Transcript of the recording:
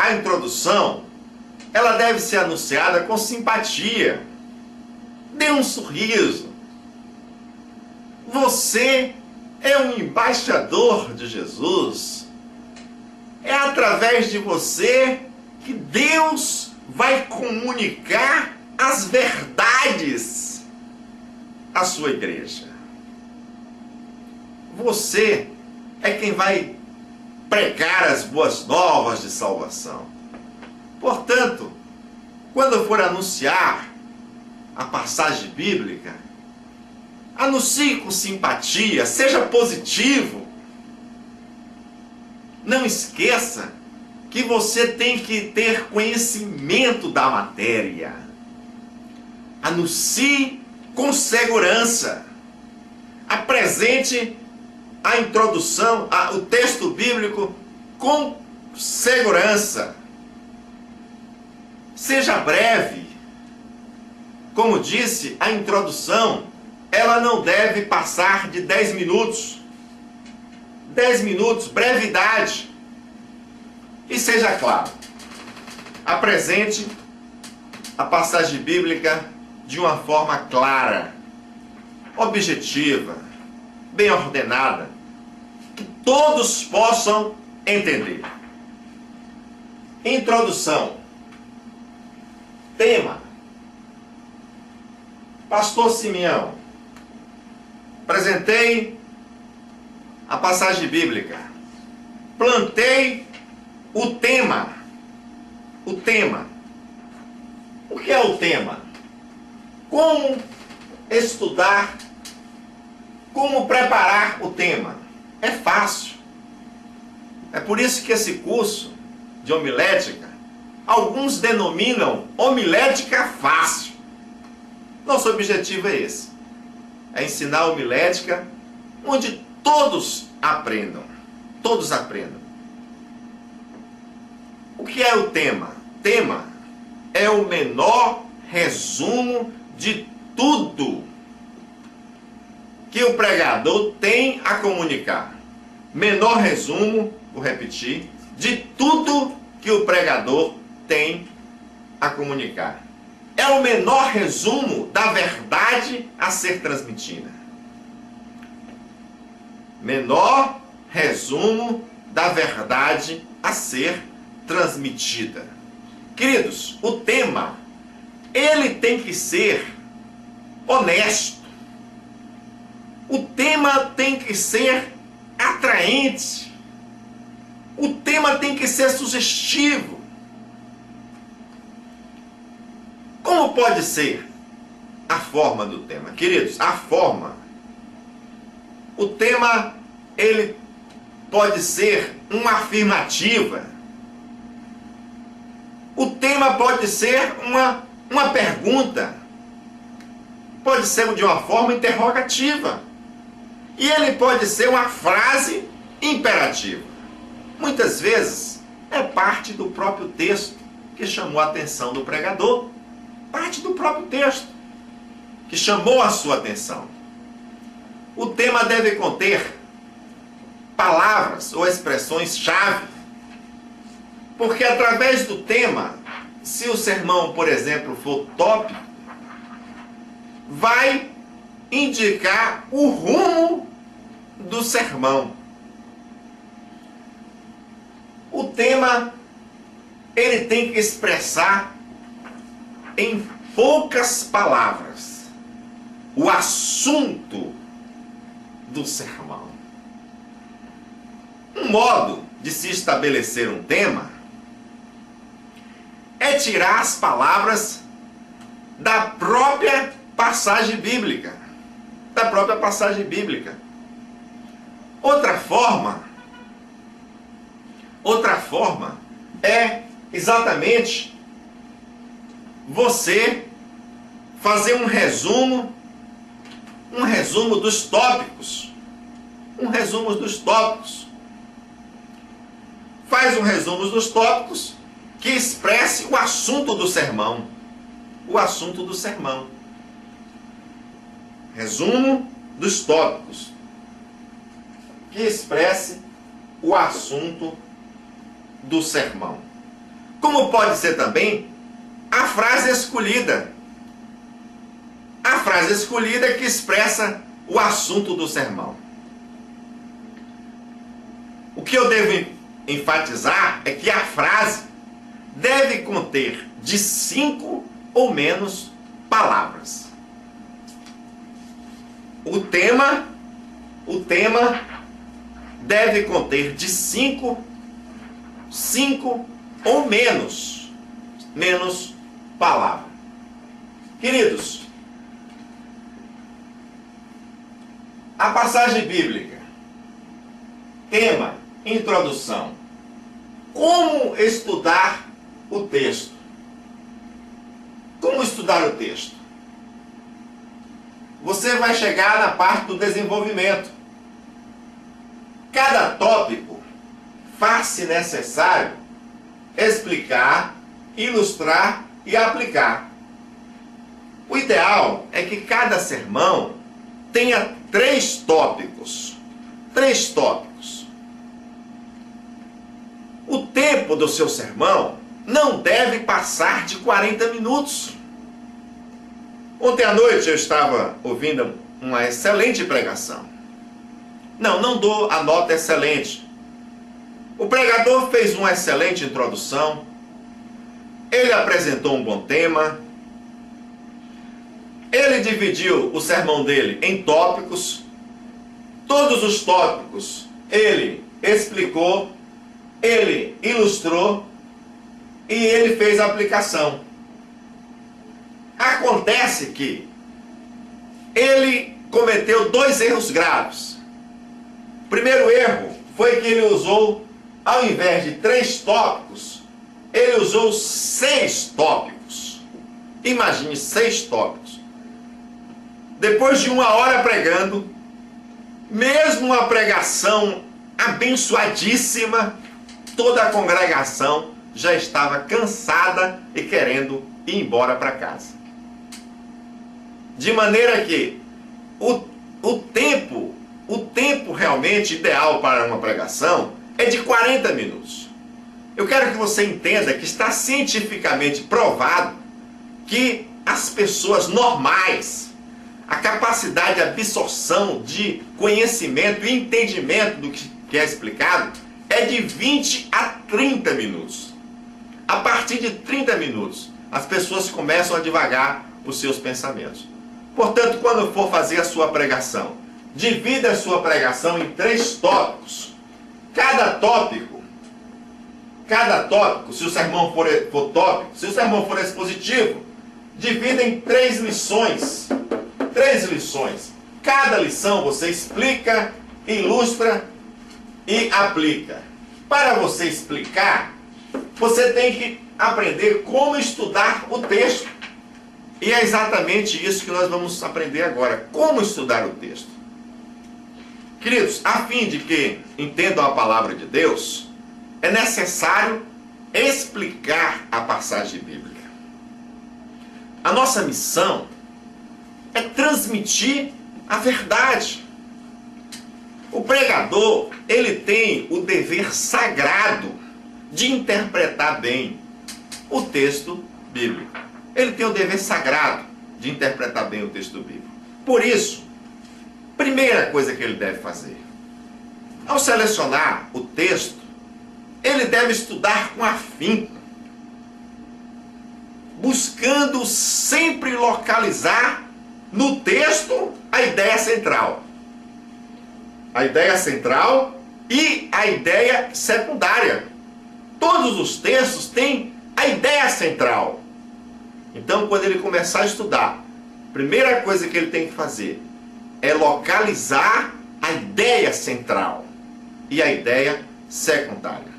a introdução, ela deve ser anunciada com simpatia. Dê um sorriso. Você é um embaixador de Jesus. É através de você que Deus vai comunicar as verdades à sua igreja. Você é quem vai pregar as boas novas de salvação. Portanto, quando for anunciar a passagem bíblica, anuncie com simpatia, seja positivo. Não esqueça que você tem que ter conhecimento da matéria. Anuncie com segurança. Apresente a introdução, o texto bíblico com segurança. Seja breve. Como disse, a introdução, ela não deve passar de 10 minutos. 10 minutos, brevidade. E seja claro, apresente a passagem bíblica de uma forma clara, objetiva, bem ordenada, que todos possam entender. Introdução. Tema. Pastor Simeão, apresentei a passagem bíblica, plantei o tema. O tema. O que é o tema? Como estudar, como preparar o tema? É fácil. É por isso que esse curso de homilética, alguns denominam homilética fácil. Nosso objetivo é esse. É ensinar homilética onde todos aprendam. Todos aprendam. O que é o tema? Tema é o menor resumo de tudo que o pregador tem a comunicar. Menor resumo, vou repetir, de tudo que o pregador tem a comunicar. É o menor resumo da verdade a ser transmitida. Menor resumo da verdade a ser transmitida. Queridos, o tema, ele tem que ser honesto. O tema tem que ser atraente. O tema tem que ser sugestivo. Como pode ser a forma do tema? Queridos, a forma. O tema, ele pode ser uma afirmativa. O tema pode ser uma pergunta. Pode ser de uma forma interrogativa. E ele pode ser uma frase imperativa. Muitas vezes é parte do próprio texto que chamou a atenção do pregador. Parte do próprio texto que chamou a sua atenção. O tema deve conter palavras ou expressões-chave, porque através do tema, se o sermão, por exemplo, for tópico, vai indicar o rumo do sermão. O tema, ele tem que expressar em poucas palavras o assunto do sermão. Um modo de se estabelecer um tema é tirar as palavras da própria passagem bíblica. Da própria passagem bíblica. Outra forma é exatamente você fazer um resumo dos tópicos. Um resumo dos tópicos. Faz um resumo dos tópicos que expresse o assunto do sermão. O assunto do sermão. Resumo dos tópicos que expresse o assunto do sermão. como pode ser também a frase escolhida. A frase escolhida que expressa o assunto do sermão. O que eu devo enfatizar é que a frase deve conter de 5 ou menos palavras. O tema deve conter de 5 ou menos palavras. Queridos, a passagem bíblica, tema, introdução. Como estudar o texto? Como estudar o texto? Você vai chegar na parte do desenvolvimento. Cada tópico faz-se necessário explicar, ilustrar e aplicar. O ideal é que cada sermão tenha 3 tópicos. 3 tópicos. O tempo do seu sermão não deve passar de 40 minutos. Ontem à noite eu estava ouvindo uma excelente pregação. Não dou a nota excelente. O pregador fez uma excelente introdução. Ele apresentou um bom tema. Ele dividiu o sermão dele em tópicos. Todos os tópicos ele explicou, ele ilustrou e ele fez a aplicação. Acontece que ele cometeu 2 erros graves. O primeiro erro foi que ele usou, ao invés de 3 tópicos, ele usou 6 tópicos. Imagine 6 tópicos. Depois de 1 hora pregando, mesmo uma pregação abençoadíssima, toda a congregação já estava cansada e querendo ir embora para casa. De maneira que o tempo realmente ideal para uma pregação é de 40 minutos. Eu quero que você entenda que está cientificamente provado que as pessoas normais, a capacidade de absorção de conhecimento e entendimento do que é explicado é de 20 a 30 minutos. A partir de 30 minutos, as pessoas começam a divagar os seus pensamentos. Portanto, quando for fazer a sua pregação, divida a sua pregação em 3 tópicos. Cada tópico, se o sermão for tópico, se o sermão for expositivo, divida em 3 lições. 3 lições. Cada lição você explica, ilustra e aplica. Para você explicar, você tem que aprender como estudar o texto. E é exatamente isso que nós vamos aprender agora. Como estudar o texto. Queridos, a fim de que entendam a palavra de Deus, é necessário explicar a passagem bíblica. A nossa missão é transmitir a verdade. O pregador, ele tem o dever sagrado de interpretar bem o texto bíblico. Ele tem o dever sagrado de interpretar bem o texto bíblico. Por isso, primeira coisa que ele deve fazer, ao selecionar o texto, ele deve estudar com afinco, buscando sempre localizar no texto a ideia central. A ideia central e a ideia secundária. Todos os textos têm a ideia central. Então, quando ele começar a estudar, a primeira coisa que ele tem que fazer é localizar a ideia central e a ideia secundária.